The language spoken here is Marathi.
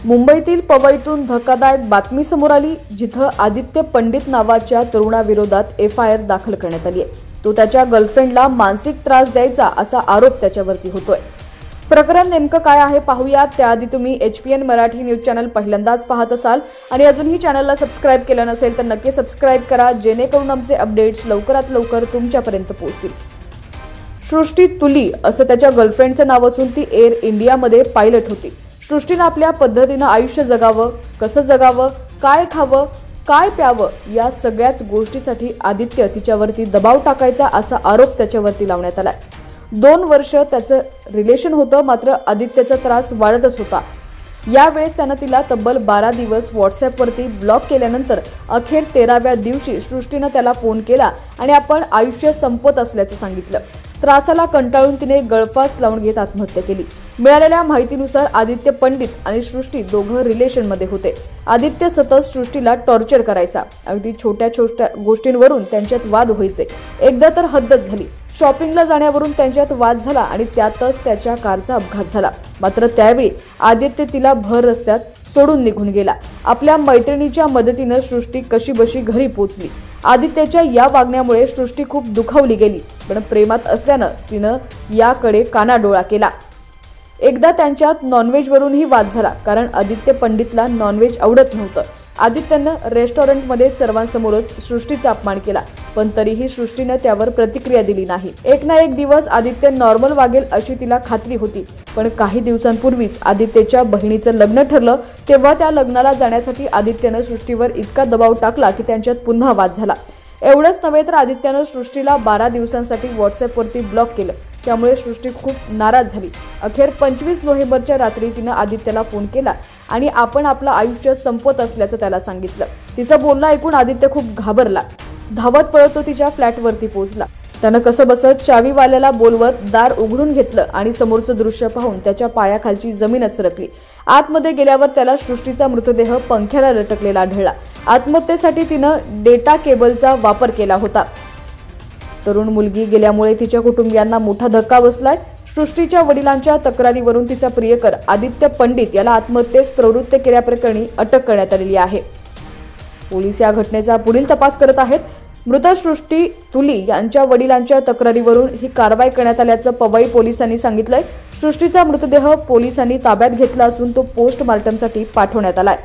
मुंबईतील पवईतून धक्कादायक बातमी समोर आली, जिथं आदित्य पंडित नावाच्या तरुणाविरोधात एफआयआर दाखल करण्यात आली आहे। तो त्याच्या गर्लफ्रेंडला मानसिक त्रास द्यायचा असा आरोप त्याच्यावरती होतोय। प्रकरण नेमकं काय आहे पाहूया। त्याआधी तुम्ही HPN मराठी न्यूज चॅनल पहिल्यांदाच पाहत असाल आणि अजूनही चॅनलला सबस्क्राइब केलं नसेल तर नक्की सबस्क्राइब करा, जेणेकरून आमचे अपडेट्स लवकरात लवकर तुमच्यापर्यंत पोहोचतील। सृष्टी तुली असं त्याच्या गर्लफ्रेंडचं नाव असून ती एअर इंडियामध्ये पायलट होती। सृष्टीने आपल्या पद्धतीनं आयुष्य जगावं, कसं जगावं, काय खावं, काय प्यावं या सगळ्याच गोष्टीसाठी आदित्य तिच्यावरती दबाव टाकायचा असा आरोप त्याच्यावरती लावण्यात आलाय। 2 वर्ष त्याचं रिलेशन होतं, मात्र आदित्यचा त्रास वाढतच होता। यावेळेस त्यानं तिला तब्बल 12 दिवस व्हॉट्सअॅपवरती ब्लॉक केल्यानंतर अखेर 13व्या दिवशी सृष्टीनं त्याला फोन केला आणि आपण आयुष्य संपवत असल्याचं सांगितलं। त्रासाला कंटाळून तिने गळफास लावून घेत आत्महत्या केली। मिळालेल्या माहितीनुसार आदित्य पंडित आणि सृष्टी दोघं रिलेशनमध्ये होते। आदित्य सतत सृष्टीला टॉर्चर करायचा, अगदी छोट्या छोट्या गोष्टींवरून त्यांच्यात वाद व्हायचे। एकदा तर हद्दच झाली। शॉपिंगला जाण्यावरून त्यांच्यात वाद झाला आणि त्यातच त्याच्या कारचा अपघात झाला। मात्र त्यावेळी आदित्य तिला भर रस्त्यात सोडून निघून गेला। आपल्या मैत्रिणीच्या मदतीने सृष्टी कशीबशी घरी पोहोचली। आदित्यच्या या वागण्यामुळे सृष्टी खूप दुखावली गेली, पण प्रेमात असल्यानं तिनं याकडे कानाडोळा केला। एकदा त्यांच्यात नॉनव्हेजवरूनही वाद झाला, कारण आदित्य पंडितला नॉनव्हेज आवडत नव्हतं। आदित्यनं रेस्टॉरंटमध्ये सर्वांसमोरच सृष्टीचा अपमान केला, पण तरीही सृष्टीनं त्यावर प्रतिक्रिया दिली नाही। एक ना एक दिवस आदित्य नॉर्मल वागेल अशी तिला खात्री होती, पण काही दिवसांपूर्वीच आदित्यच्या बहिणीचं लग्न ठरलं। तेव्हा त्या लग्नाला जाण्यासाठी आदित्यनं सृष्टीवर इतका दबाव टाकला की त्यांच्यात पुन्हा वाद झाला। एवढंच नव्हे तर आदित्यनं सृष्टीला 12 दिवसांसाठी व्हॉट्सअॅपवरती ब्लॉक केलं। त्यामुळे सृष्टी खूप नाराज झाली। अखेर 25 नोव्हेंबरच्या रात्री तिनं आदित्यला फोन केला आणि आपण आपलं आयुष्य संपवत असल्याचं त्याला सांगितलं। तिचं बोलणं ऐकून आदित्य खूप घाबरला। धावत पळत तो तिच्या फ्लॅटवरती पोहोचला। त्यानं कसं बसत चावीवाल्याला बोलवत दार उघडून घेतलं आणि समोरचं दृश्य पाहून त्याच्या पायाखालची जमीनच सरकली। आतमध्ये गेल्यावर त्याला सृष्टीचा मृतदेह पंख्याला लटकलेला आढळला। आत्महत्येसाठी तिनं डेटा केबलचा वापर केला होता। तरुण मुलगी गेल्यामुळे तिच्या कुटुंबियांना मोठा धक्का बसलाय। सृष्टीच्या वडिलांच्या तक्रारीवरून तिचा प्रियकर आदित्य पंडित याला आत्महत्येस प्रवृत्त केल्याप्रकरणी अटक करण्यात आलेली आहे। पोलीस या घटनेचा पुढील तपास करत आहेत। मृत सृष्टी तुली यांच्या वडिलांच्या तक्रारीवरून ही कारवाई करण्यात आल्याचं पवई पोलिसांनी सांगितलंय। सृष्टीचा मृतदेह पोलिसांनी ताब्यात घेतला असून तो पोस्टमार्टमसाठी पाठवण्यात आलाय।